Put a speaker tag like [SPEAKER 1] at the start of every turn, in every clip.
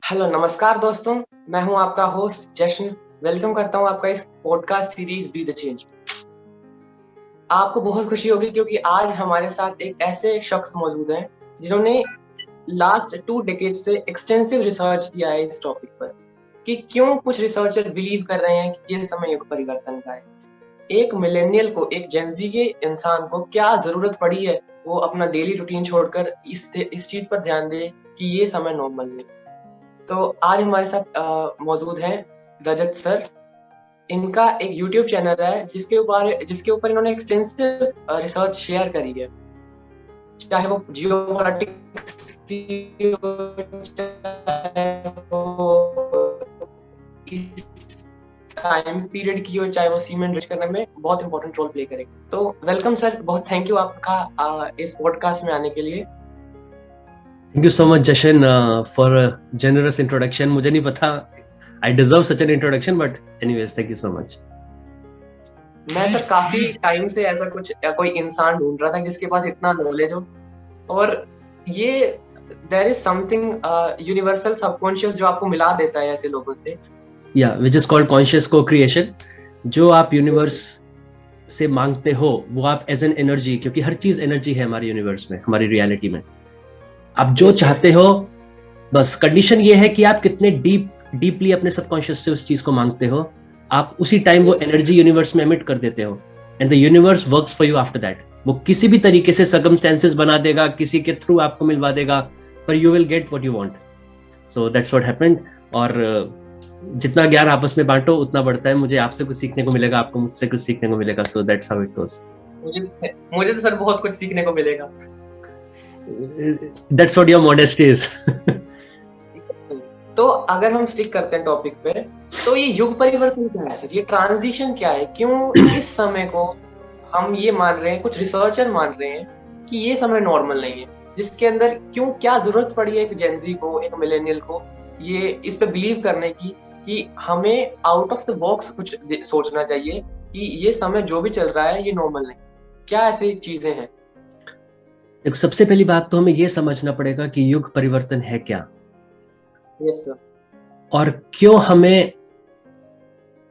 [SPEAKER 1] Hello नमस्कार दोस्तों। मैं हूं आपका होस्ट जशन। वेलकम करता हूं आपका इस podcast series be the change. आपको बहुत खुशी होगी क्योंकि आज हमारे साथ एक ऐसे शख्स मौजूद हैं जिन्होंने लास्ट 2 डेकेड से एक्सटेंसिव रिसर्च किया है इस टॉपिक पर कि क्यों कुछ रिसर्चर बिलीव कर रहे हैं कि ये समय युग परिवर्तन का है। एक मिलेनियल को, एक जेनजी के इंसान को क्या जरूरत पड़ी है वो अपना डेली रूटीन छोड़कर इस चीज पर ध्यान दे कि ये समय नॉर्मल है। तो आज हमारे साथ मौजूद हैं रजत सर। इनका एक यूट्यूब चैनल है जिसके ऊपर इन्होंने एक्सटेंसिव रिसर्च शेयर करी है, चाहे वो जियोपॉलिटिक्स की हो, चाहे वो इस टाइम पीरियड की हो, चाहे वो सीमेंट रिच करने में बहुत इंपॉर्टेंट रोल प्ले करे। तो वेलकम सर, बहुत थैंक यू आपका इस पॉडकास्ट में आने के लिए।
[SPEAKER 2] Thank you so much Jashan for generous introduction. मुझे नहीं पता I deserve such an introduction, but anyways thank you so much.
[SPEAKER 1] मैं सर काफी टाइम से ऐसा कोई इंसान ढूंढ रहा था जिसके पास इतना नॉलेज हो, और ये there is something universal subconscious जो आपको मिला देता है ऐसे लोगों से।
[SPEAKER 2] या which is called conscious co creation. जो आप यूनिवर्स से मांगते हो वो आप एज एन एनर्जी, क्योंकि हर चीज एनर्जी है हमारे यूनिवर्स में, हमारी रियलिटी में। आप जो चाहते हो, बस कंडीशन ये है कि आप कितने डीपली अपने सबकॉन्शियस से उस चीज को मांगते हो। आप उसी टाइम वो एनर्जी यूनिवर्स में एमिट कर देते हो and the universe works for you after that. वो किसी भी तरीके से सर्कमस्टेंसेस बना देगा, किसी के थ्रू आपको मिलवा देगा, पर you will get what you want. So that's what happened. और जितना ज्ञान आपस में बांटो उतना बढ़ता है। मुझे आपसे कुछ सीखने को मिलेगा, आपको मुझसे कुछ सीखने को मिलेगा। So that's how it goes.
[SPEAKER 1] मुझे तो सर बहुत कुछ सीखने को मिलेगा।
[SPEAKER 2] That's what your modesty is.
[SPEAKER 1] तो अगर हम स्टिक करते हैं टॉपिक पे, तो ये युग परिवर्तन क्या है सर? ये ट्रांजिशन क्या है? क्यों इस समय को हम ये मान रहे हैं, कुछ रिसर्चर मान रहे हैं कि ये समय नॉर्मल नहीं है, जिसके अंदर क्यों क्या जरूरत पड़ी है एक जेनजी को, एक मिलेनियल को ये इस पे बिलीव करने की कि हमें आउट ऑफ द बॉक्स कुछ सोचना चाहिए कि ये समय जो भी चल रहा है ये नॉर्मल नहीं। क्या ऐसी चीजें हैं?
[SPEAKER 2] देखो, सबसे पहली बात तो हमें ये समझना पड़ेगा कि युग परिवर्तन है क्या।
[SPEAKER 1] Yes sir.
[SPEAKER 2] और क्यों हमें,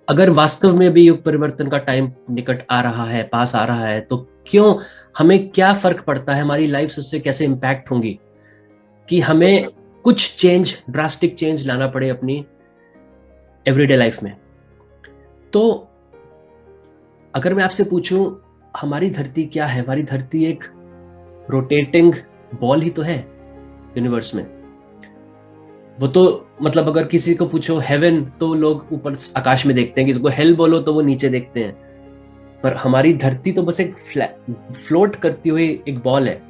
[SPEAKER 2] अगर वास्तव में भी युग परिवर्तन का टाइम निकट आ रहा है, पास आ रहा है, तो क्यों हमें क्या फर्क पड़ता है, हमारी लाइफ उससे कैसे इंपैक्ट होंगी कि हमें कुछ चेंज, ड्रास्टिक चेंज लाना पड़े अपनी एवरीडे लाइफ में। तो अगर मैं आपसे पूछूं हमारी धरती क्या है, हमारी धरती एक रोटेटिंग बॉल ही तो है यूनिवर्स में। वो तो मतलब अगर किसी को पूछो हेवन, तो लोग ऊपर आकाश में देखते हैं, किसी को हेल बोलो तो वो नीचे देखते हैं। पर हमारी धरती तो बस एक फ्लोट करती हुई एक बॉल है।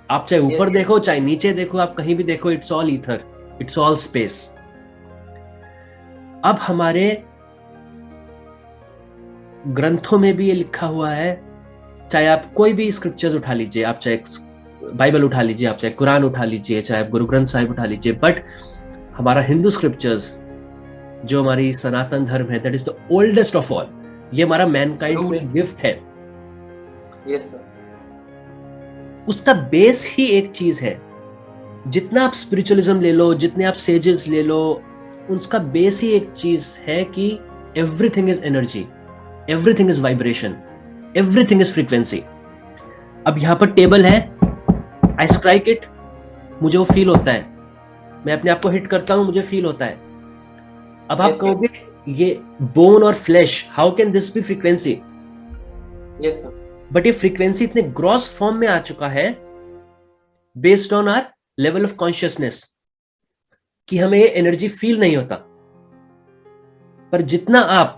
[SPEAKER 2] आप चाहे ऊपर देखो चाहे नीचे देखो, आप कहीं भी देखो, it's all ether, it's all space. अब हमारे ग्रंथों में भी ये लिखा हुआ है, चाहे आप कोई भी स्क्रिप्चर्स उठा लीजिए, आप चाहे बाइबल उठा लीजिए, आप चाहे कुरान उठा लीजिए, चाहे आप गुरु ग्रंथ साहिब उठा लीजिए, बट हमारा हिंदू स्क्रिप्चर्स जो हमारी सनातन धर्म है, that is the oldest of all. ये हमारा मैनकाइंड को एक गिफ्ट है।
[SPEAKER 1] Yes sir.
[SPEAKER 2] उसका बेस ही एक चीज है। जितना आप स्पिरिचुअलिज्म ले लो, जितने आप सेजेस ले लो, उसका बेस ही एक चीज है कि everything is energy, everything is vibration, everything is frequency. अब यहां पर टेबल है, आई स्ट्राइक इट, मुझे वो फील होता है। मैं अपने आप को हिट करता हूं, मुझे फील होता है। अब आप कहोगे ये बोन और flesh, how can this be frequency?
[SPEAKER 1] Yes sir.
[SPEAKER 2] But ये फ्रीक्वेंसी इतने ग्रॉस फॉर्म में आ चुका है based on our level of consciousness कि हमें ये एनर्जी फील नहीं होता। पर जितना आप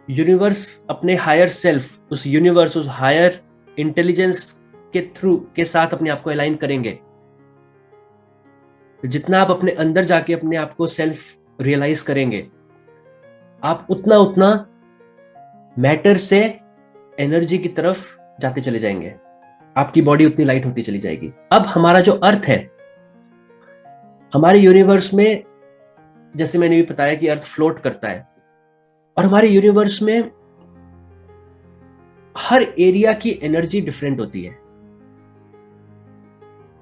[SPEAKER 2] यूनिवर्स, अपने हायर सेल्फ, उस यूनिवर्स, उस हायर इंटेलिजेंस के थ्रू के साथ अपने आप को अलाइन करेंगे, जितना आप अपने अंदर जाके अपने आप को सेल्फ रियलाइज करेंगे, आप उतना उतना मैटर से एनर्जी की तरफ जाते चले जाएंगे। आपकी बॉडी उतनी लाइट होती चली जाएगी। अब हमारा जो अर्थ है, हमारे यूनिवर्स में, जैसे मैंने भी बताया कि अर्थ फ्लोट करता है, और हमारे यूनिवर्स में हर एरिया की एनर्जी डिफरेंट होती है।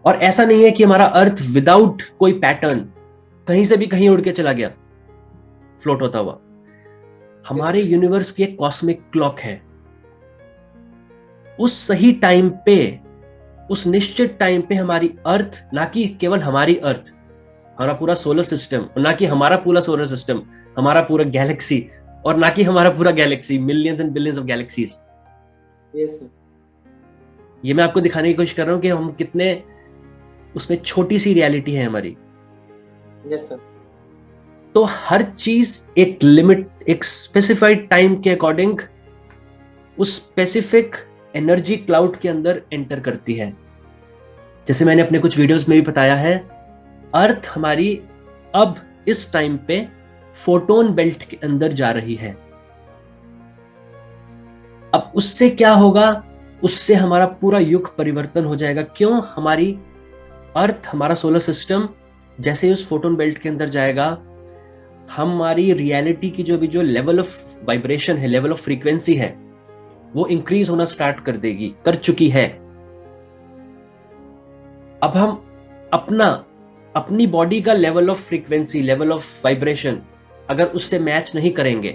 [SPEAKER 2] और ऐसा नहीं है कि हमारा अर्थ विदाउट कोई पैटर्न, कहीं से भी कहीं उड़ के चला गया, फ्लोट होता हुआ। हमारे यूनिवर्स की एक कॉस्मिक क्लॉक है। उस सही टाइम पे, उस निश्चित टाइम पे हमारी अर्थ, ना कि केवल हमारी अर्थ, हमारा पूरा सोलर सिस्टम, ना कि हमारा पूरा सोलर सिस्टम, हमारा पूरा गैलेक्सी, और ना कि हमारा पूरा Galaxy, millions and billions of galaxies. ये मैं आपको दिखाने की कोशिश कर रहा हूं कि हम कितने उसमें छोटी सी रियलिटी है हमारी।
[SPEAKER 1] Yes sir.
[SPEAKER 2] तो हर चीज एक लिमिट, एक स्पेसिफाइड टाइम के अकॉर्डिंग उस स्पेसिफिक एनर्जी क्लाउड के अंदर एंटर करती है। जैसे मैंने अपने कुछ वीडियोस में भी बताया है, अर्थ हमारी अब इस टाइम पे फोटोन बेल्ट के अंदर जा रही है। अब उससे क्या होगा? उससे हमारा पूरा युग परिवर्तन हो जाएगा। क्यों? हमारी अर्थ, हमारा सोलर सिस्टम जैसे उस फोटोन बेल्ट के अंदर जाएगा, हमारी रियलिटी की जो लेवल ऑफ वाइब्रेशन है, लेवल ऑफ फ्रीक्वेंसी है, वो इंक्रीज होना स्टार्ट कर देगी, कर चुकी है। अब हम अपनी बॉडी का level of frequency, level of vibration अगर उससे मैच नहीं करेंगे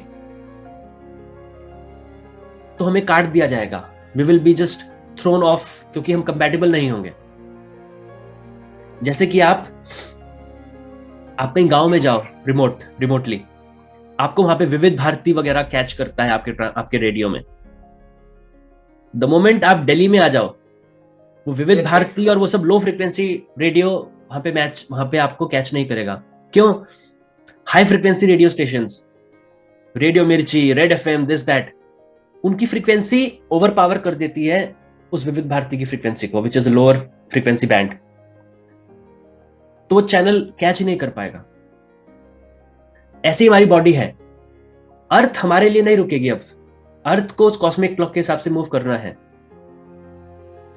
[SPEAKER 2] तो हमें काट दिया जाएगा। We will be just thrown off, क्योंकि हम कंपैटिबल नहीं होंगे। जैसे कि आप कहीं गांव में जाओ, रिमोटली, आपको वहां पे विविध भारती वगैरह कैच करता है आपके रेडियो में। द मोमेंट आप दिल्ली में आ जाओ, वो विविध भारती और वो सब लो फ्रीक्वेंसी रेडियो वहां पे आपको कैच नहीं करेगा। क्यों? High frequency radio stations, radio मिर्ची, रेड एफएम, दिस दैट, उनकी फ्रीक्वेंसी ओवर पावर कर देती है उस विविध भारती की फ्रीक्वेंसी को, which is lower frequency band. तो वो चैनल कैच ही नहीं कर पाएगा। ऐसी हमारी बॉडी है। अर्थ हमारे लिए नहीं रुकेगी। अब अर्थ को उस कॉस्मिक क्लॉक के हिसाब से मूव करना है।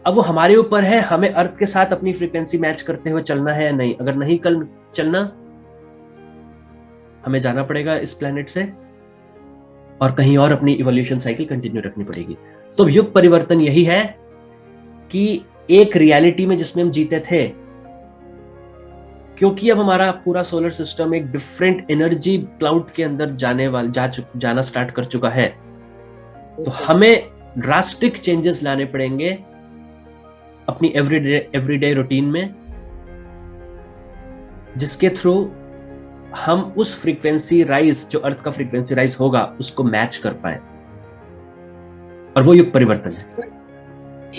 [SPEAKER 2] अब वो हमारे ऊपर है, हमें अर्थ के साथ अपनी फ्रीक्वेंसी मैच करते हुए चलना है या नहीं। अगर नहीं चलना, हमें जाना पड़ेगा इस प्लेनेट से और कहीं और अपनी इवोल्यूशन साइकिल कंटिन्यू रखनी पड़ेगी। तो युग परिवर्तन यही है कि एक रियलिटी में जिसमें हम जीते थे, क्योंकि अब हमारा पूरा सोलर सिस्टम एक डिफरेंट एनर्जी क्लाउड के अंदर जाना स्टार्ट कर चुका है, तो हमें ड्रास्टिक चेंजेस लाने पड़ेंगे अपनी एवरीडे रूटीन में, जिसके थ्रू हम उस फ्रीक्वेंसी राइज, जो अर्थ का फ्रीक्वेंसी राइज होगा, उसको मैच कर पाए। और वो युग परिवर्तन है।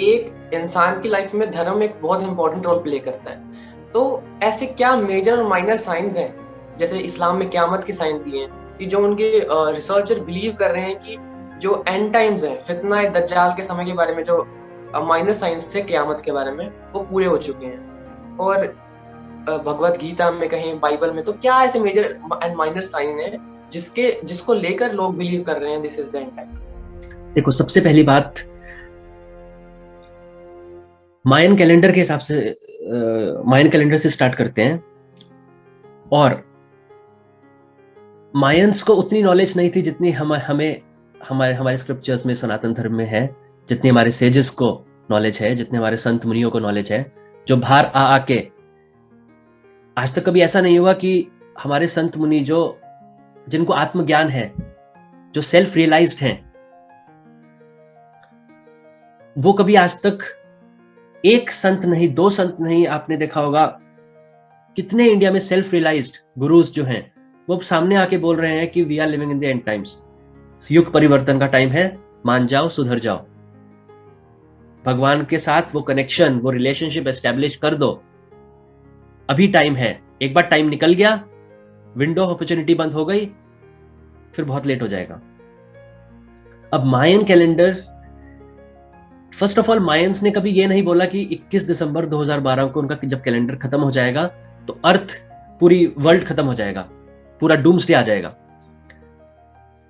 [SPEAKER 1] एक इंसान की लाइफ में धर्म एक बहुत इंपॉर्टेंट रोल प्ले करता है। तो ऐसे क्या मेजर और माइनर साइंस हैं, जैसे इस्लाम में क़यामत के साइन दिए हैं, कि जो उनके रिसर्चर बिलीव कर रहे हैं कि जो एंड टाइम्स है, फितना दज्जाल के समय के बारे में जो माइनर साइंस थे क़यामत के बारे में, वो पूरे हो चुके हैं। और भगवत गीता में कहीं, बाइबल में, तो क्या ऐसे मेजर एंड माइनर साइन है जिसको लेकर लोग बिलीव कर रहे हैं this is the end time?
[SPEAKER 2] देखो, सबसे पहली बात, मायन कैलेंडर के हिसाब से, मायन कैलेंडर से स्टार्ट करते हैं। और मायंस को उतनी नॉलेज नहीं थी जितनी हमारे स्क्रिप्चर्स में, सनातन धर्म में है, जितनी हमारे सेजेस को नॉलेज है, जितने हमारे संत मुनियों को नॉलेज है, जो बाहर आके, आज तक कभी ऐसा नहीं हुआ कि हमारे संत मुनि जिनको आत्मज्ञान है, जो सेल्फ रियलाइज्ड हैं, वो कभी आज तक एक संत नहीं, दो संत नहीं, आपने देखा होगा कितने इंडिया में सेल्फ रियलाइज्ड गुरुज जो हैं, वो सामने आके बोल रहे हैं कि we are living in the end times, युग परिवर्तन का टाइम है, मान जाओ, सुधर जाओ, भगवान के साथ वो कनेक्शन, वो रिलेशनशिप एस्टेब्लिश कर दो, अभी टाइम है। एक बार टाइम निकल गया, विंडो ऑफ अपॉर्चुनिटी बंद हो गई, फिर बहुत लेट हो जाएगा। अब मायन calendar, first of all, Mayans ने कभी ये नहीं बोला कि 21 दिसंबर 2012 को उनका जब कैलेंडर खत्म हो जाएगा तो अर्थ, पूरी वर्ल्ड खत्म हो जाएगा, पूरा डूम्सडे आ जाएगा।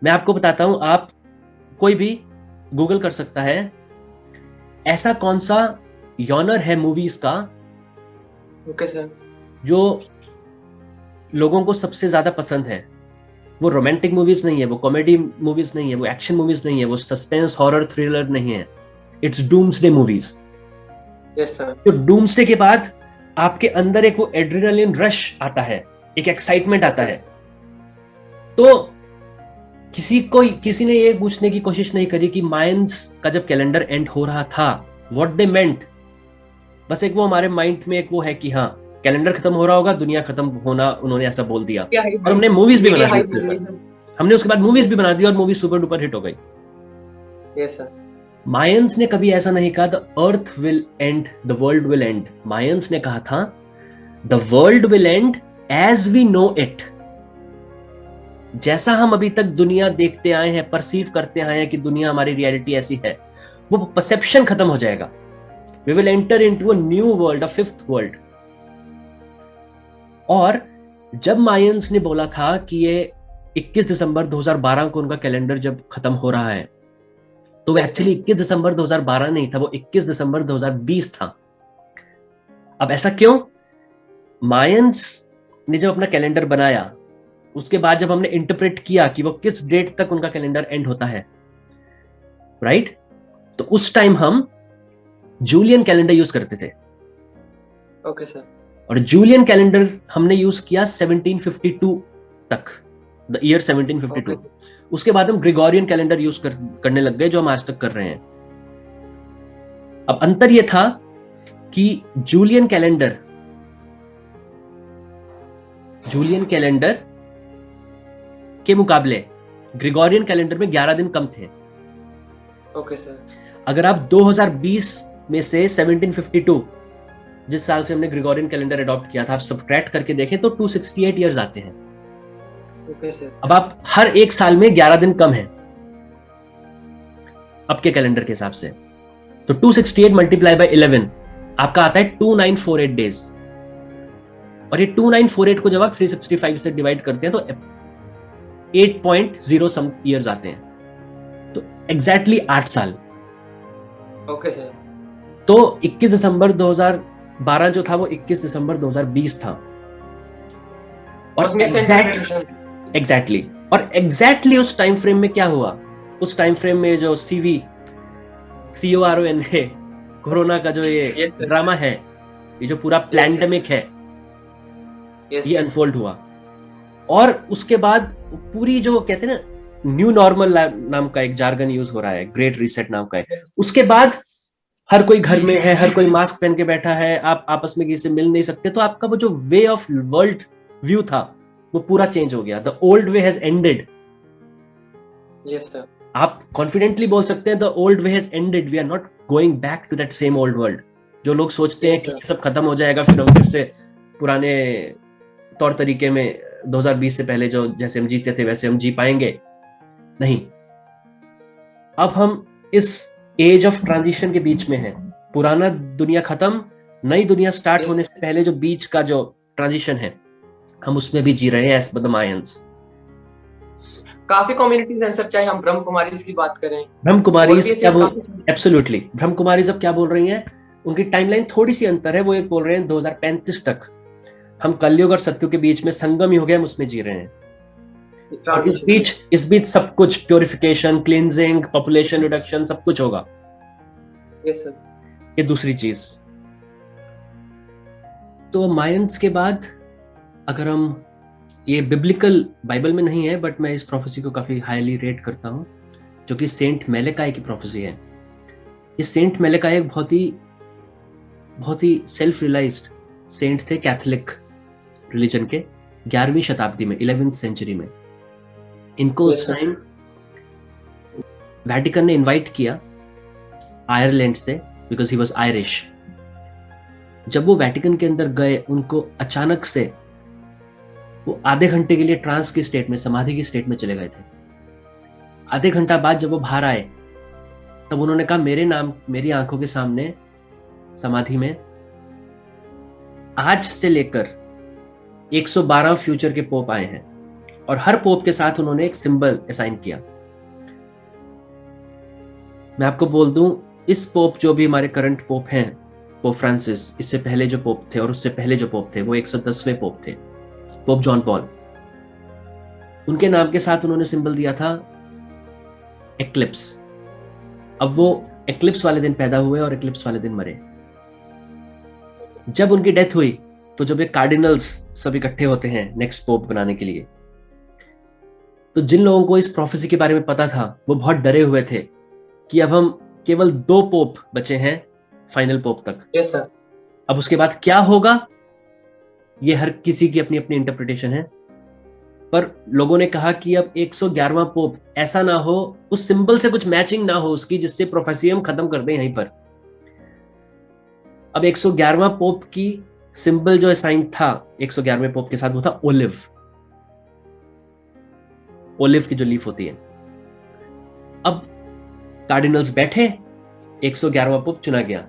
[SPEAKER 2] मैं आपको बताता हूं, आप कोई भी गूगल कर सकता है, ऐसा कौन सा यॉनर है मूवीज का
[SPEAKER 1] ओके सर,
[SPEAKER 2] जो लोगों को सबसे ज्यादा पसंद है। वो रोमांटिक मूवीज नहीं है, वो कॉमेडी मूवीज नहीं है, वो एक्शन मूवीज नहीं है, वो सस्पेंस हॉरर थ्रिलर नहीं है, it's doomsday movies.
[SPEAKER 1] Yes sir.
[SPEAKER 2] तो डूम्सडे के बाद आपके अंदर एक वो एड्रेनलिन रश आता है, एक एक्साइटमेंट आता है। तो किसी ने ये पूछने की कोशिश नहीं करी कि मायंस का जब कैलेंडर एंड हो रहा था व्हाट दे मेंट। बस एक वो हमारे माइंड में एक वो है कि हाँ कैलेंडर खत्म हो रहा होगा, दुनिया खत्म होना, उन्होंने ऐसा बोल दिया। और हमने मूवीज भी बना दी, हमने उसके बाद मूवीज भी बना दी और मूवी सुपर डुपर हिट हो गई।
[SPEAKER 1] Yes sir.
[SPEAKER 2] मायंस ने कभी ऐसा नहीं कहा the earth will end the world will end. Mayans ने कहा था the world will end as we know it. जैसा हम अभी तक दुनिया देखते आए हैं, परसीव करते आए हैं कि दुनिया हमारी रियलिटी ऐसी है, वो परसेप्शन खत्म हो जाएगा। We will enter into a new world, a fifth world. और जब मायंस ने बोला था कि ये 21 दिसंबर 2012 को उनका कैलेंडर जब खत्म हो रहा है, तो वो एक्चुअली 21 दिसंबर 2012 नहीं था, वो 21 दिसंबर 2020 था। अब ऐसा क्यों? मायंस ने जब अपना कैलेंडर बनाया, उसके बाद जब हमने इंटरप्रेट किया कि वो किस डेट तक उनका कैलेंडर एंड होता है, राइट, तो उस टाइम हम जूलियन कैलेंडर यूज करते थे।
[SPEAKER 1] Okay sir.
[SPEAKER 2] और जूलियन कैलेंडर हमने यूज किया 1752 तक, द ईयर 1752। उसके बाद हम ग्रेगोरियन कैलेंडर यूज करने लग गए, जो हम आज तक कर रहे हैं। अब अंतर यह था कि जूलियन कैलेंडर के मुकाबले ग्रेगोरियन कैलेंडर में 11 दिन कम थे।
[SPEAKER 1] Okay sir.
[SPEAKER 2] अगर आप 2020 में से 1752 जिस साल से हमने ग्रेगोरियन कैलेंडर अडॉप्ट किया था, आप सब्ट्रैक्ट करके देखें तो 268 ईयर्स आते हैं।
[SPEAKER 1] Okay sir.
[SPEAKER 2] अब आप हर एक साल में 11 दिन कम है अब के कैलेंडर के हिसाब से, तो 268 मल्टीप्लाई बाय 11 आपका आता है 2948 डेज। और ये 2948 को जब आप 365 से डिवाइड करते हैं तो 8.0 सम ईयर्स आते हैं, तो एग्जैक्टली 8 साल।
[SPEAKER 1] Okay sir.
[SPEAKER 2] तो 21 दिसंबर 2012 जो था वो 21 दिसंबर 2020 था। और एग्जैक्टली और एग्जैक्टली उस टाइम फ्रेम में क्या हुआ? उस टाइम फ्रेम में जो CORON है, कोरोना का जो ये ड्रामा है, ये जो पूरा पैंडेमिक है, ये अनफोल्ड हुआ। और उसके बाद पूरी जो कहते हैं ना न्यू नॉर्मल नाम का एक जार्गन यूज हो रहा है, ग्रेट रीसेट नाम का है। उसके बाद हर कोई घर में है, हर कोई मास्क पहन के बैठा है, आप आपस में किसी से मिल नहीं सकते, तो आपका वो जो वे ऑफ वर्ल्ड व्यू था वो पूरा चेंज हो गया। The old way has ended.
[SPEAKER 1] Yes sir.
[SPEAKER 2] आप कॉन्फिडेंटली बोल सकते हैं the old way has ended, we are not going back to that same old world. जो लोग सोचते हैं कि सब खत्म हो जाएगा, फिर हम फिर से पुराने तौर तरीके में 2020 से पहले जो जैसे हम जीते थे वैसे हम जी पाएंगे, नहीं। अब हम इस एज ऑफ ट्रांजिशन के बीच में है। पुराना दुनिया खत्म, नई दुनिया स्टार्ट होने से पहले जो बीच का जो ट्रांजिशन है, हम उसमें भी जी रहे हैं एज पर द मायंस।
[SPEAKER 1] काफी कम्युनिटीज हैं सर, चाहे हम ब्रह्म कुमारीज की बात करें।
[SPEAKER 2] ब्रह्म कुमारीज क्या बोल, एब्सोल्युटली ब्रह्म कुमारीज अब क्या बोल रही हैं? उनकी टाइमलाइन थोड़ी सी अंतर है। वो एक बोल रहे हैं 2035 तक हम कलयुग और सत्युग के बीच में संगम ही हो गए, हम उसमें जी रहे हैं। और इस बीच सब कुछ प्योरिफिकेशन, क्लींजिंग, पॉपुलेशन रिडक्शन सब कुछ होगा।
[SPEAKER 1] Yes sir.
[SPEAKER 2] ये दूसरी चीज। तो मायंस के बाद अगर हम, ये बिब्लिकल बाइबल में नहीं है बट मैं इस प्रोफेसी को काफी हाईली रेट करता हूं, जो कि सेंट मेलेकाई की प्रोफेसी है। ये सेंट मेलेकाई एक बहुत ही सेल्फ रियलाइज्ड सेंट थे कैथोलिक रिलीजन के, 11वीं शताब्दी में, 11th सेंचुरी में। इनको उस टाइम वेटिकन ने इनवाइट किया आयरलैंड से, बिकॉज ही वाज आयरिश। जब वो वेटिकन के अंदर गए, उनको अचानक से वो आधे घंटे के लिए ट्रांस की स्टेट में, समाधि की स्टेट में चले गए थे। आधे घंटा बाद जब वो बाहर आए तब उन्होंने कहा मेरी आंखों के सामने समाधि में आज से लेकर 112 फ्यूचर के पोप आए हैं, और हर पोप के साथ उन्होंने एक सिंबल असाइन किया। मैं आपको बोल दूं, इस पोप जो भी हमारे करंट पोप हैं, पोप फ्रांसिस, इससे पहले जो पोप थे और उससे पहले जो पोप थे वो 110वें पोप थे, पोप जॉन पॉल। उनके नाम के साथ उन्होंने सिंबल दिया था एक्लिप्स। अब वो एक्लिप्स वाले दिन पैदा हुए और एक्लिप्स वाले दिन मरे। जब उनकी डेथ हुई तो जब ये कार्डिनल्स सब इकट्ठे होते हैं नेक्स्ट पोप बनाने के लिए, तो जिन लोगों को इस प्रोफेसी के बारे में पता था वो बहुत डरे हुए थे कि अब हम केवल 2 पोप बचे हैं फाइनल पोप तक।
[SPEAKER 1] Yes sir.
[SPEAKER 2] अब उसके बाद क्या होगा, ये हर किसी की अपनी अपनी इंटरप्रिटेशन है। पर लोगों ने कहा कि अब 111वां पोप ऐसा ना हो, उस सिंबल से कुछ मैचिंग ना हो उसकी, जिससे प्रोफेसी हम खत्म कर दें यहीं पर। अब 111वां पोप की सिंबल जो असाइन था 111वें पोप के साथ, वो था ओलिव। ओलिव की जो लीफ होती है। अब कार्डिनल्स बैठे, 111वां पोप चुना गया।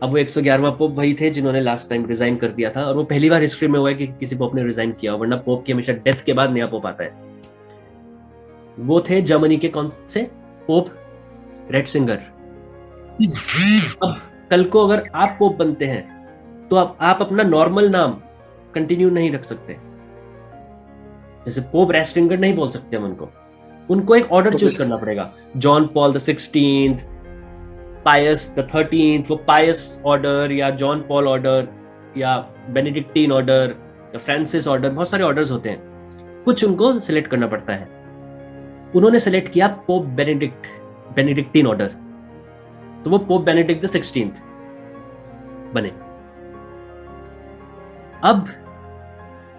[SPEAKER 2] अब वो 111वां पोप वही थे जिन्होंने लास्ट टाइम रिजाइन कर दिया था, और वो पहली बार हिस्ट्री में हुआ है कि किसी पोप ने रिजाइन किया, वरना पोप की हमेशा डेथ के बाद नया पोप आता है। वो थे जर्मनी के कौन से पोप? रेटसिंगर। अब कल को अगर आप पोप बनते हैं तो आप अपना नॉर्मल नाम कंटिन्यू नहीं रख सकते। जैसे पोप रेटसिंगर नहीं बोल सकते हम उनको एक ऑर्डर चूज करना पड़ेगा। John Paul the 16th, Pius the 13th, वो पायस ऑर्डर या जॉन पॉल ऑर्डर या बेनेडिक्टीन ऑर्डर या फ्रांसिस ऑर्डर, बहुत सारे ऑर्डर्स होते हैं, कुछ उनको सिलेक्ट करना पड़ता है। उन्होंने सिलेक्ट किया पोप बेनेडिक्टीन ऑर्डर, तो वो पोप बेनेडिक्ट द 16th बने। अब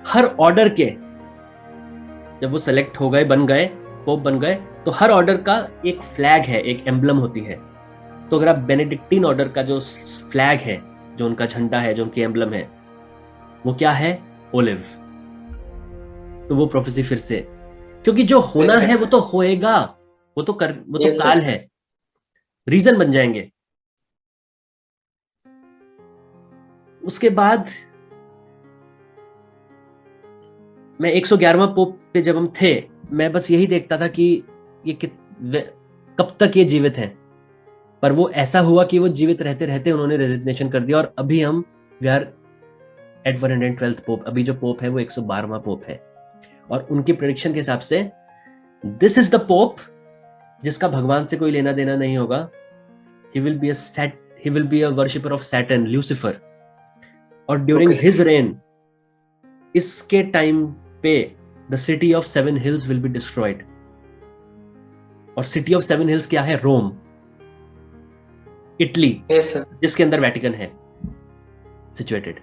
[SPEAKER 2] हर ऑर्डर के जब वो सेलेक्ट हो गए, बन गए, पोप बन गए, तो हर ऑर्डर का एक फ्लैग है, एक एम्बलम होती है। तो अगर आप बेनेडिक्टीन ऑर्डर का जो फ्लैग है, जो उनका झंडा है, जो उनकी एम्बलम है, वो क्या है? ओलिव। तो वो प्रोफेसी फिर से, क्योंकि जो होना है वो तो होएगा, वो तो काल है, रीजन बन जाएंगे। उसके बाद मैं 111वां पोप पे जब हम थे, मैं बस यही देखता था कि ये कब तक ये जीवित हैं। पर वो ऐसा हुआ कि वो जीवित रहते रहते उन्होंने रेजिग्नेशन कर दिया, और अभी हम we are eight 112th pope. अभी जो पोप है वो 112वां पोप है, और उनकी प्रेडिक्शन के हिसाब से दिस इज द पोप जिसका भगवान से कोई लेना देना नहीं होगा। He will be a worshipper of Saturn, Lucifer, और ड्यूरिंग हिज रेन इसके टाइम पे the city of 7 hills will be destroyed. और सिटी ऑफ 7 हिल्स क्या है? रोम, इटली, जिसके अंदर वेटिकन है सिचुएटेड।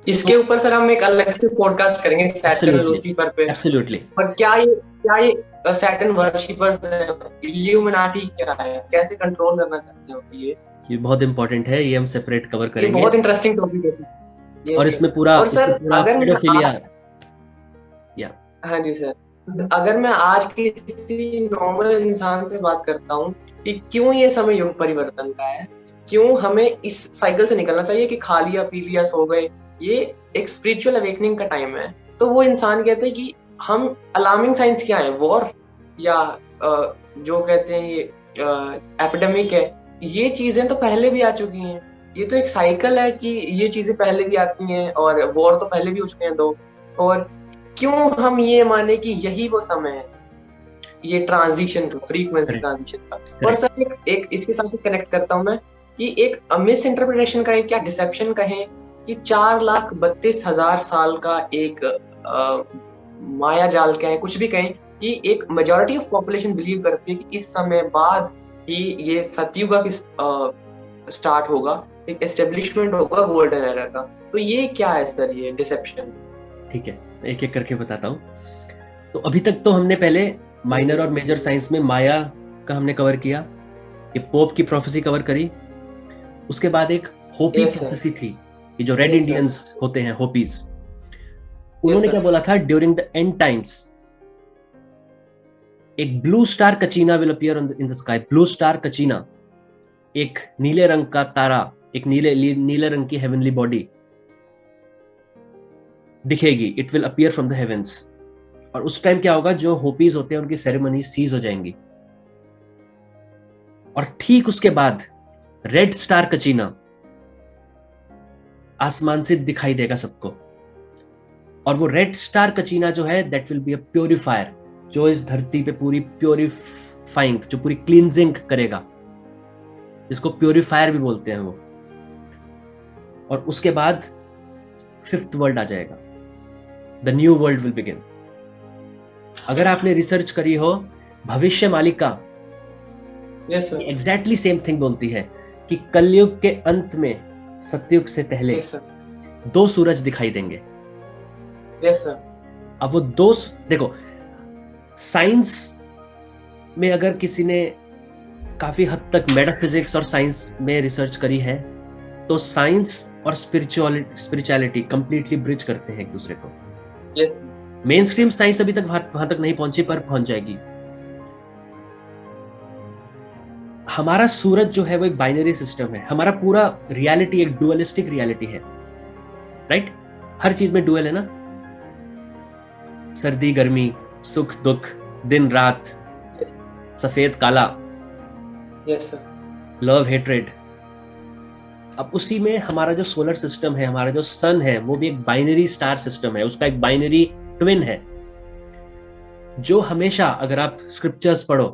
[SPEAKER 1] इसके ऊपर सर हम एक अलग से पॉडकास्ट करेंगे सैटर्न लूसीफर पे।
[SPEAKER 2] एब्सोल्युटली।
[SPEAKER 1] पर क्या ये सैटर्न वर्शिपर्स है, इल्यूमिनाटी क्या है, कैसे कंट्रोल करना चाहते हो? ये
[SPEAKER 2] बहुत इंपॉर्टेंट है, ये हम सेपरेट कवर करेंगे।
[SPEAKER 1] ये बहुत इंटरेस्टिंग टॉपिक है सर।
[SPEAKER 2] और इसमें पूरा,
[SPEAKER 1] और सर अगर
[SPEAKER 2] पेडोफिलिया,
[SPEAKER 1] हाँ जी सर, अगर मैं आज किसी नॉर्मल इंसान से बात करता हूँ कि क्यों ये समय युग परिवर्तन का है, क्यों हमें इस साइकिल से निकलना चाहिए कि खा लिया पी लिया सो गए, ये एक स्पिरिचुअल अवेकनिंग का टाइम है, तो वो इंसान कहते हैं कि हम अलार्मिंग साइंस क्या है, वॉर या जो कहते हैं ये एपिडेमिक है, ये चीजें तो पहले भी आ चुकी हैं। ये तो एक साइकिल है कि ये चीजें पहले भी आती हैं, और वॉर तो पहले भी हो चुके हैं 2। और क्यों हम ये माने कि यही वो समय है, ये ट्रांजिशन का, फ्रीक्वेंसी ट्रांजिशन का। और सर एक इसके साथ कनेक्ट करता हूं मैं कि एक मिस इंटरप्रिटेशन का, एक क्या डिसेप्शन कहें, कि 4,32,000 साल का एक माया जाल कहें, कुछ भी कहें, कि एक मेजॉरिटी ऑफ पॉपुलेशन बिलीव करती है कि इस समय बाद ही ये सतयुग का स्टार्ट होगा, एक एस्टेब्लिशमेंट होगा गोल्डन एरा का। तो ये क्या है सर, ये डिसेप्शन?
[SPEAKER 2] ठीक है, एक एक करके बताता हूँ। तो अभी तक तो हमने पहले माइनर और मेजर साइंस में माया का हमने कवर किया, ये पोप की प्रोफेसी कवर करी। उसके बाद एक होपी प्रोफेसी थी, ये जो रेड इंडियंस होते हैं, होपीज, उन्होंने क्या बोला था? ड्यूरिंग द एंड टाइम्स एक blue star kachina will appear in the sky. Blue star kachina, एक नीले रंग का तारा, एक नीले रंग की हेवनली बॉडी दिखेगी। It will appear from the heavens. और उस टाइम क्या होगा? जो होपीज होते हैं उनकी सेरेमनी सीज हो जाएंगी। और ठीक उसके बाद रेड स्टार कचीना आसमान से दिखाई देगा सबको। और वो रेड स्टार कचीना जो है, that will be a purifier, जो इस धरती पे पूरी प्योरीफाइंग, जो पूरी क्लींजिंग करेगा, जिसको प्योरीफायर भी बोलते हैं वो। और उसके बाद फिफ्थ वर्ल्ड आ जाएगा, the new world will begin. अगर आपने रिसर्च करी हो, भविष्य मालिका एग्जैक्टली सेम थिंग बोलती है कि कलयुग के अंत में सतयुग से पहले दो सूरज दिखाई देंगे। अब वो दो, देखो साइंस में अगर किसी ने काफी हद तक मेटाफिजिक्स और साइंस में रिसर्च करी है तो साइंस और स्पिरिचुअलिटी कंप्लीटली ब्रिज करते हैं एक दूसरे को। मेन स्ट्रीम साइंस अभी तक वहां तक नहीं पहुंची, पर पहुंच जाएगी। हमारा सूरज जो है वो एक बाइनरी सिस्टम है, हमारा पूरा रियलिटी एक डुअलिस्टिक रियलिटी है, राइट? हर चीज में डुअल है ना, सर्दी गर्मी, सुख दुख, दिन रात, सफेद काला, लव हेट्रेड। अब उसी में हमारा जो सोलर सिस्टम है, हमारा जो सन है, वो भी एक बाइनरी स्टार सिस्टम है, उसका एक बाइनरी ट्विन है जो हमेशा, अगर आप स्क्रिप्चर्स पढ़ो,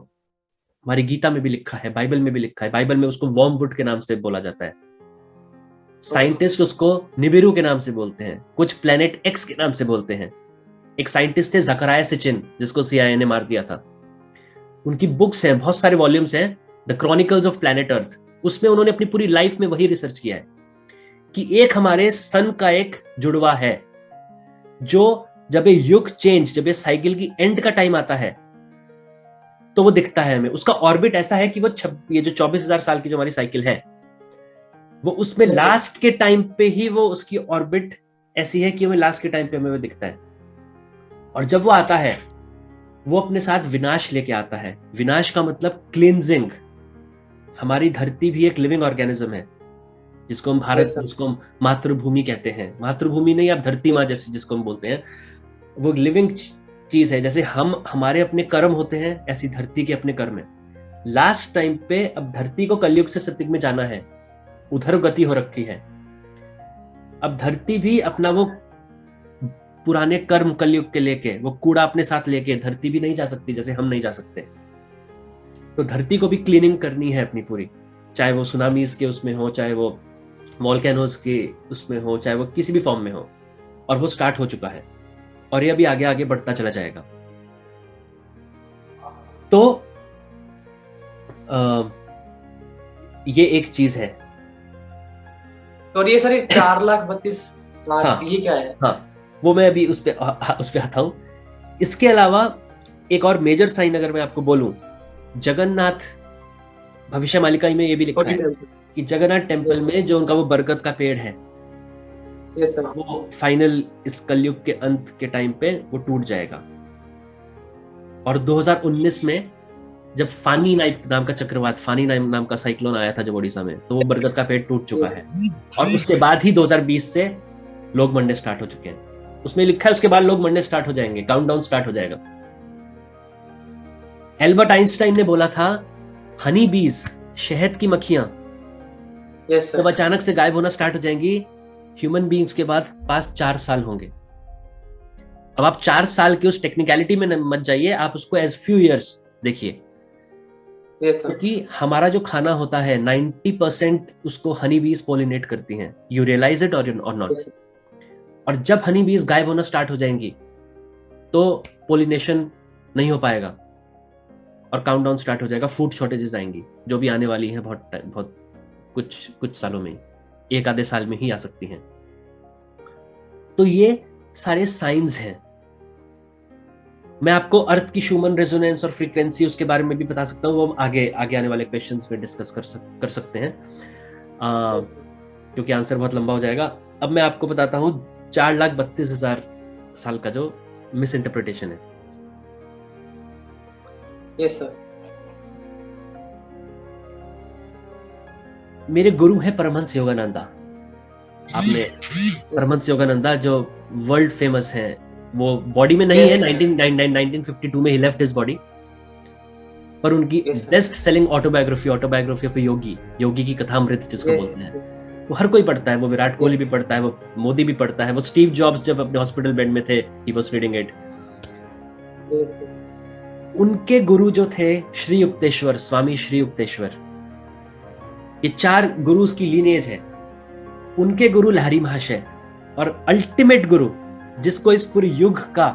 [SPEAKER 2] हमारी गीता में भी लिखा है, बाइबल में भी लिखा है, बाइबल में उसको वर्मवुड के नाम से बोला जाता है, साइंटिस्ट उसको निबिरू के नाम से बोलते हैं, कुछ प्लेनेट एक्स के नाम से बोलते हैं। एक साइंटिस्ट थे जकराया सिचिन, जिसको CIA ने मार दिया था। उनकी बुक्स हैं, बहुत सारे वॉल्यूम्स हैं, the chronicles of planet earth. उसमें उन्होंने अपनी पूरी लाइफ में वही रिसर्च किया है कि एक हमारे सन का एक जुड़वा है जो जब ये युग चेंज, जब ये साइकिल की एंड का टाइम आता है तो वो दिखता है हमें। उसका ऑर्बिट ऐसा है कि वो ये जो 24,000 साल की जो हमारी साइकिल है, वो उसमें लास्ट के टाइम पे ही वो उसकी ऑर्बिट ऐसी है कि हमें लास्ट के टाइम पे हमें वो दिखता है। और जब वो आता है, वो अपने साथ विनाश लेके आता है। विनाश का मतलब क्लींजिंग। हमारी धरती भी एक लिविंग ऑर्गेनिज्म है, जिसको हम भारत, उसको हम मातृभूमि कहते हैं। मातृभूमि नहीं, आप धरती माँ जैसे जिसको हम बोलते हैं, वो लिविंग चीज है। जैसे हमारे अपने कर्म होते हैं, ऐसी धरती के अपने कर्म है। लास्ट टाइम पे अब धरती को कलयुग से सतयुग में जाना है, उधर गति हो रखी है। अब धरती भी अपना वो पुराने कर्म कलयुग के लेके, वो कूड़ा अपने साथ लेके धरती भी नहीं जा सकती, जैसे हम नहीं जा सकते। तो धरती को भी क्लीनिंग करनी है अपनी पूरी, चाहे वो सुनामीज के उसमें हो, चाहे वो वोल्केनोज के उसमें हो, चाहे वो किसी भी फॉर्म में हो। और वो स्टार्ट हो चुका है और ये अभी आगे आगे बढ़ता चला जाएगा। तो ये एक चीज है।
[SPEAKER 1] और ये सारी 4,32,00,000,
[SPEAKER 2] हाँ,
[SPEAKER 1] ये क्या है?
[SPEAKER 2] हाँ, वो मैं अभी उस पे आता हूं। इसके अलावा एक और मेजर साइन अगर मैं आपको बोलूं, जगन्नाथ भविष्य मालिका में ये भी लिखा है कि जगन्नाथ टेम्पल में जो उनका वो बरगद का पेड़ है, वो फाइनल इस कलयुग के अंत के टाइम पे वो टूट जाएगा। और 2019 में जब फानी नाम का चक्रवात, फानी नाम का साइक्लोन आया था जब ओडिशा में, तो वो बरगद का पेड़ टूट चुका है। और उसके बाद ही 2020 से लोग मरने स्टार्ट हो चुके हैं। उसमें लिखा है उसके बाद लोग मरने स्टार्ट हो जाएंगे, काउंटडाउन स्टार्ट हो जाएगा। एल्बर्ट आइंस्टाइन ने बोला था, हनी बीज, शहद की मक्खियां जब अचानक से गायब होना स्टार्ट हो जाएंगी, ह्यूमन बीइंग्स के पास 4 साल होंगे। अब आप 4 साल की उस टेक्निकलिटी में मत जाइए, आप उसको एज फ्यू इयर्स देखिए। क्योंकि हमारा जो खाना होता है 90% उसको हनी बीज पोलिनेट करती हैं। यू रियलाइज इट और नॉट? और जब हनी बीज गायब होना स्टार्ट हो जाएंगी तो पोलिनेशन नहीं हो पाएगा और काउंटडाउन स्टार्ट हो जाएगा। फूड शॉर्टेजेस आएंगी जो भी आने वाली हैं बहुत कुछ सालों में, एक आधे साल में ही आ सकती हैं। तो ये सारे साइंस हैं। मैं आपको अर्थ की शूमन रेजोनेंस और फ्रीक्वेंसी उसके बारे में भी बता सकता हूँ, वो आगे आने वाले क्वेश्चंस में डिस्कस कर सकते हैं, क्योंकि आंसर बहुत लंबा हो जाएगा। अब मैं आपको बताता हूँ 4,32,000 साल का जो मिस इंटरप्रिटेशन है।
[SPEAKER 1] Yes sir.
[SPEAKER 2] मेरे गुरु है परमहंस योगानंदा। आपने परमहंस योगानंदा जो वर्ल्ड फेमस है, वो बॉडी में नहीं है, 1952 में ही लेफ्ट हिज बॉडी, पर उनकी बेस्ट सेलिंग ऑटोबायोग्राफी ऑफ योगी की कथामृत जिसको बोलते हैं, वो हर कोई पढ़ता है। वो विराट कोहली भी पढ़ता है, वो मोदी भी पढ़ता है, वो स्टीव जॉब्स जब अपने हॉस्पिटल बेड में थे, ही वाज रीडिंग इट। उनके गुरु जो थे श्री युक्तेश्वर, स्वामी श्री युक्तेश्वर, ये 4 गुरुज की लीनेज है। उनके गुरु लहरी महाशय और अल्टीमेट गुरु जिसको इस पूरे युग का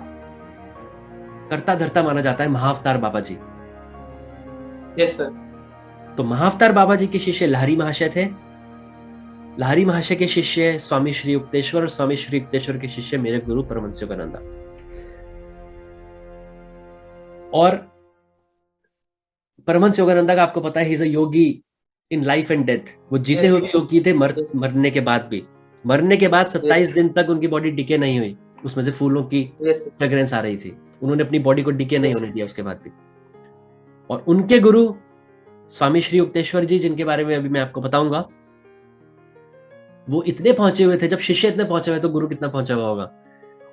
[SPEAKER 2] कर्ता धर्ता माना जाता है, महाअवतार बाबा जी।
[SPEAKER 1] Yes sir.
[SPEAKER 2] तो महाअवतार बाबा जी के शिष्य लाहिरी महाशय थे। लाहिरी महाशय के शिष्य स्वामी श्री युक्तेश्वर, और स्वामी श्री युक्तेश्वर के शिष्य मेरे गुरु परमहंस योगानंदा। और परमहंस योगानंदा का आपको पता है, he is a Yogi in life and death. वो जीते हुए योगी थे, मरने के बाद भी। मरने के बाद 27 दिन तक उनकी बॉडी डिके नहीं हुई, उसमें से फूलों की फ्रेग्रेंस आ रही थी। उन्होंने अपनी बॉडी को डिके नहीं होने दिया उसके बाद भी। और उनके गुरु स्वामी श्री युक्तेश्वर जी, जिनके बारे में अभी मैं आपको बताऊंगा, वो इतने पहुंचे हुए थे। जब शिष्य इतने पहुंचे हुए तो गुरु कितना पहुंचा हुआ होगा।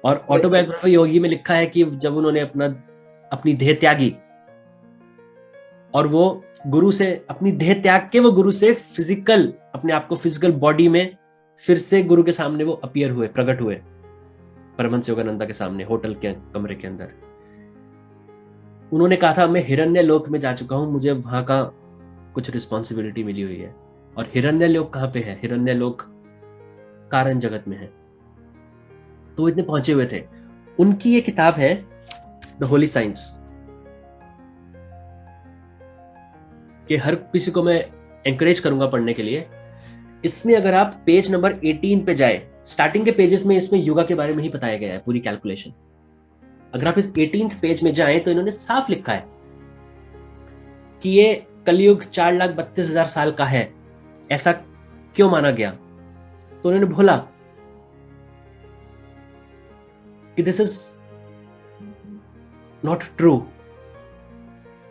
[SPEAKER 2] और ऑटोबायोग्राफी योगी में लिखा है कि जब उन्होंने अपनी देह त्यागी, और वो गुरु से अपनी देह त्याग के वो गुरु से फिजिकल, अपने आप को फिजिकल बॉडी में फिर से गुरु के सामने वो अपीयर हुए, प्रकट हुए परमहंस योगानंदा के सामने, होटल के कमरे के अंदर। उन्होंने कहा था, मैं हिरण्य लोक में जा चुका हूं, मुझे वहां का कुछ रिस्पॉन्सिबिलिटी मिली हुई है। और हिरण्य लोक कहां पे है? हिरण्य लोक कारण जगत में है। तो वो इतने पहुंचे हुए थे। उनकी ये किताब है द होली साइंस, कि हर किसी को मैं एंकरेज करूंगा पढ़ने के लिए। इसमें अगर आप पेज नंबर 18 पे जाए, स्टार्टिंग के पेजेस में इसमें योगा के बारे में ही बताया गया है, पूरी कैलकुलेशन। अगर आप इस 18th पेज में जाएं तो इन्होंने साफ लिखा है कि ये कलयुग 4,32,000 साल का है। ऐसा क्यों माना गया? तो उन्होंने बोला कि दिस इज नॉट ट्रू।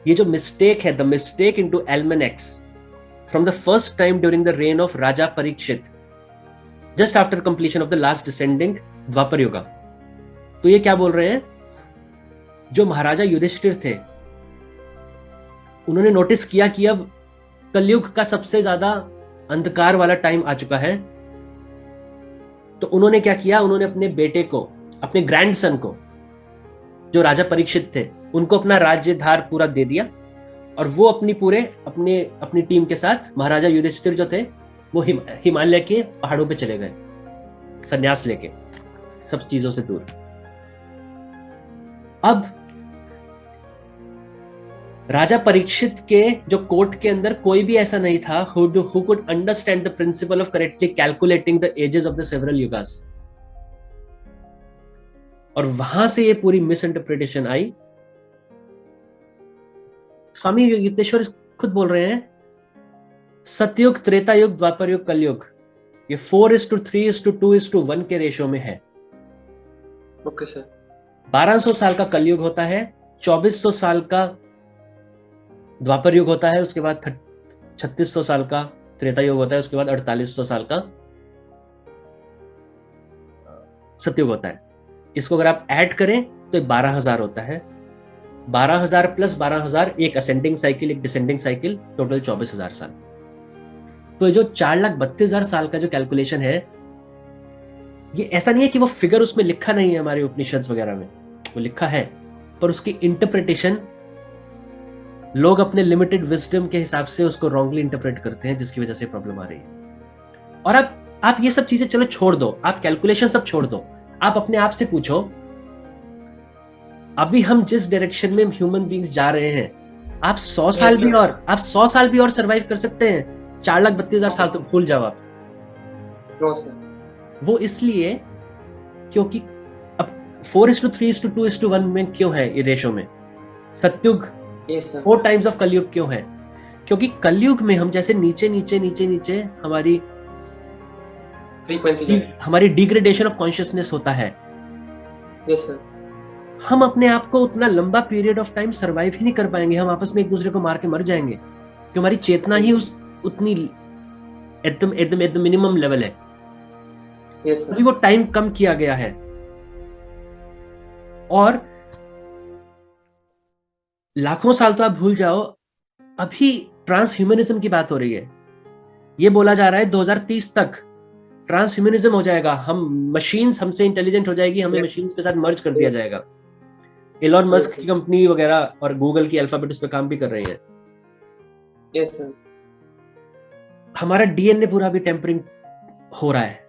[SPEAKER 2] ये जो मिस्टेक है, the mistake into almanacs from the first time during the reign of Raja Parikshit, just after completion of the last descending Dwapar Yuga। तो ये क्या बोल रहे हैं? जो महाराजा युधिष्ठिर थे, उन्होंने नोटिस किया कि अब कलयुग का सबसे ज्यादा अंधकार वाला टाइम आ चुका है। तो उन्होंने क्या किया? उन्होंने अपने बेटे को, अपने ग्रैंडसन को, जो राजा परीक्षित थे, उनको अपना राज्यभार पूरा दे दिया। और वो अपनी टीम के साथ, महाराजा युधिष्ठिर जो थे, वो हिमालय के पहाड़ों पे चले गए, संन्यास लेके, सब चीजों से दूर। अब राजा परीक्षित के जो कोर्ट के अंदर कोई भी ऐसा नहीं था who could understand the principle of correctly calculating the ages of the several yugas। और वहां से ये पूरी मिसइंटरप्रिटेशन आई। स्वामी युक्तेश्वर खुद बोल रहे हैं, सतयुग, त्रेता युग, द्वापर युग, कलयुग, ये 4:3:2:1 के रेशो में है।
[SPEAKER 1] Okay sir.
[SPEAKER 2] 1200 साल का कलयुग होता है, 2400 साल का द्वापर युग होता है, उसके बाद 3600 साल का त्रेता युग होता है, उसके बाद 4800 साल का सतयुग होता है। इसको अगर आप ऐड करें तो 12,000 होता है। 12,000 प्लस 12,000, एक असेंडिंग साइकिल, एक डिसेंडिंग साइकिल, टोटल 24,000 साल। तो जो 4,32,000 साल का जो कैलकुलेशन है, ये ऐसा नहीं है कि वो फिगर उसमें लिखा नहीं है हमारे उपनिषद वगैरह में, वो लिखा है, पर उसकी इंटरप्रिटेशन लोग अपने लिमिटेड विजडम के हिसाब से उसको रॉन्गली इंटरप्रेट करते हैं, जिसकी वजह से प्रॉब्लम आ रही है। और आप ये सब चीजें चलो छोड़ दो, आप कैलकुलेशन सब छोड़ दो, आप अपने आप से पूछो, अभी हम जिस डायरेक्शन में ह्यूमन बीइंग्स जा रहे हैं, आप 100 साल भी और सरवाइव कर सकते हैं? 4,32,000 साल तो भूल जाओ आप। वो इसलिए क्योंकि अब 4:3:2:1 में क्यों है ये रेशो में? सतयुग 4 टाइम्स ऑफ कलयुग क्यों है? क्योंकि कलयुग में हम जैसे नीचे नीचे नीचे नीचे हमारी
[SPEAKER 1] फ्रीक्वेंसी,
[SPEAKER 2] हमारी डिग्रेडेशन ऑफ कॉन्शियसनेस होता है।
[SPEAKER 1] Yes sir.
[SPEAKER 2] हम अपने आप को उतना लंबा पीरियड ऑफ टाइम सरवाइव ही नहीं कर पाएंगे, हम आपस में एक दूसरे को मार के मर जाएंगे, क्योंकि हमारी चेतना ही उतनी एट द मिनिमम लेवल है।
[SPEAKER 1] yes,
[SPEAKER 2] अभी वो टाइम कम किया गया है। और लाखों साल तो आप भूल जाओ, अभी ट्रांसह्यूमनिज्म की बात हो रही है। ये बोला जा रहा है 2030 तक ट्रांसह्यूमनिज्म हो जाएगा, हम मशीन्स हमसे इंटेलिजेंट हो जाएगी, हमें मशीन्स के साथ मर्ज कर दिया जाएगा। एलॉन मस्क की कंपनी वगैरह और गूगल की अल्फाबेट उस पे काम भी कर रही है।
[SPEAKER 1] yes, sir.
[SPEAKER 2] हमारा डीएनए पूरा भी टेम्परिंग हो रहा है,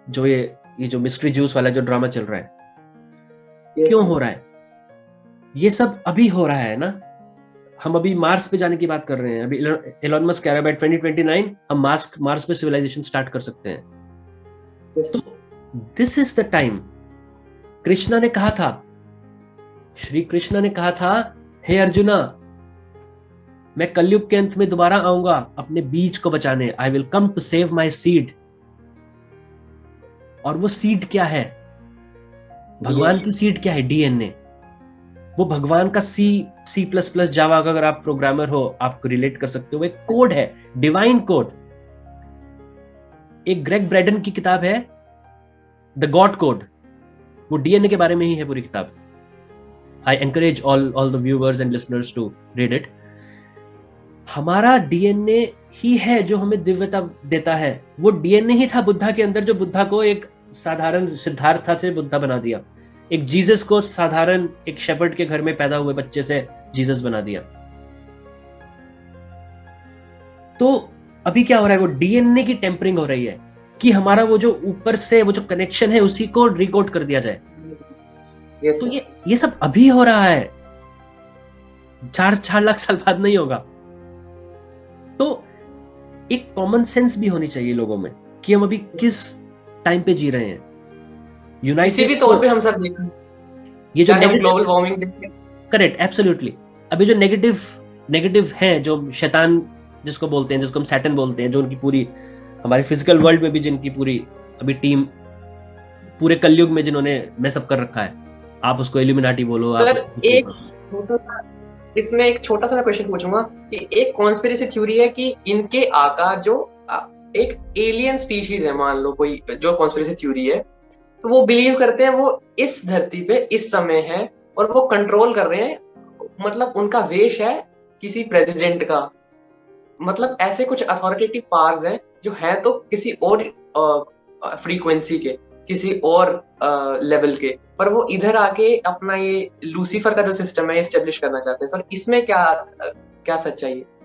[SPEAKER 2] जो ये ये जो मिस्ट्री जूस वाला जो ड्रामा चल रहा है,
[SPEAKER 1] Yes,
[SPEAKER 2] क्यों
[SPEAKER 1] sir.
[SPEAKER 2] हो रहा है? ये सब अभी हो रहा है ना। हम अभी मार्स पे जाने की बात कर रहे हैं। अभी एलोन मस्क कह रहा है बाय 2029 हम मार्स पे सिविलाइजेशन स्टार्ट कर सकते हैं।
[SPEAKER 1] Yes,
[SPEAKER 2] तो this is the time. Krishna ने कहा था, श्री कृष्णा ने कहा था, हे अर्जुना, मैं कलयुग के अंत में दोबारा आऊंगा अपने बीज को बचाने। I will come to save my seed. और वो सीड क्या है? भगवान की सीड क्या है? डीएनए। वो भगवान का सी प्लस प्लस जावा का, अगर आप प्रोग्रामर हो आपको रिलेट कर सकते हो, वो एक कोड है, डिवाइन कोड। एक ग्रेग ब्रैडन की किताब है द गॉड कोड, वो डीएनए के बारे में ही है पूरी किताब। I encourage all the viewers and listeners to read it. हमारा डीएनए ही है जो हमें दिव्यता देता है। वो डीएनए ही था बुद्धा के अंदर, जो बुद्धा को एक साधारण सिद्धार्थ से बुद्धा बना दिया। एक जीसस को साधारण एक शेपर्ड के घर में पैदा हुए बच्चे से जीसस बना दिया। तो अभी क्या हो रहा है? वो डीएनए की टेम्परिंग हो रही है कि हमारा वो जो ऊपर से वो जो कनेक्शन है उसी को रिकोड कर दिया जाए।
[SPEAKER 1] yes,
[SPEAKER 2] तो
[SPEAKER 1] sir.
[SPEAKER 2] ये सब अभी हो रहा है, 4 लाख साल बाद नहीं होगा। तो एक कॉमन सेंस भी होनी चाहिए लोगों में कि हम अभी किस टाइम पे जी रहे हैं।
[SPEAKER 1] किसी भी तौर पे हम सब देखें,
[SPEAKER 2] ये जो
[SPEAKER 1] ग्लोबल वार्मिंग देखें,
[SPEAKER 2] करेक्ट, एब्सोल्युटली। अभी जो नेगेटिव है, जो शैतान जिसको बोलते हैं, जिसको हम सैटन बोलते हैं, जो उनकी पूरी हमारे फिजिकल वर्ल्ड में भी जिनकी पूरी अभी टीम पूरे कलयुग में जिन्होंने मैसअप कर रखा है, आप उसको इल्यूमिनाटी बोलो।
[SPEAKER 1] सर इसमें एक छोटा सा क्वेश्चन पूछूंगा कि एक कॉन्स्पिरेसी थ्योरी है कि इनके आकार जो एक एलियन स्पीशीज है, मान लो कोई जो कॉन्स्पिरेसी थ्योरी है, तो वो बिलीव करते हैं वो इस धरती पे इस समय है और वो कंट्रोल कर रहे हैं, मतलब उनका वेश है किसी प्रेसिडेंट का, मतलब ऐसे कुछ अथॉरिटेटिव पावर्स हैं जो है तो किसी और फ्रीक्वेंसी के, किसी और लेवल के, पर वो इधर आके अपना ये लूसीफर का जो सिस्टम है एस्टेब्लिश करना चाहते हैं। सर इसमें क्या सच्चाई है?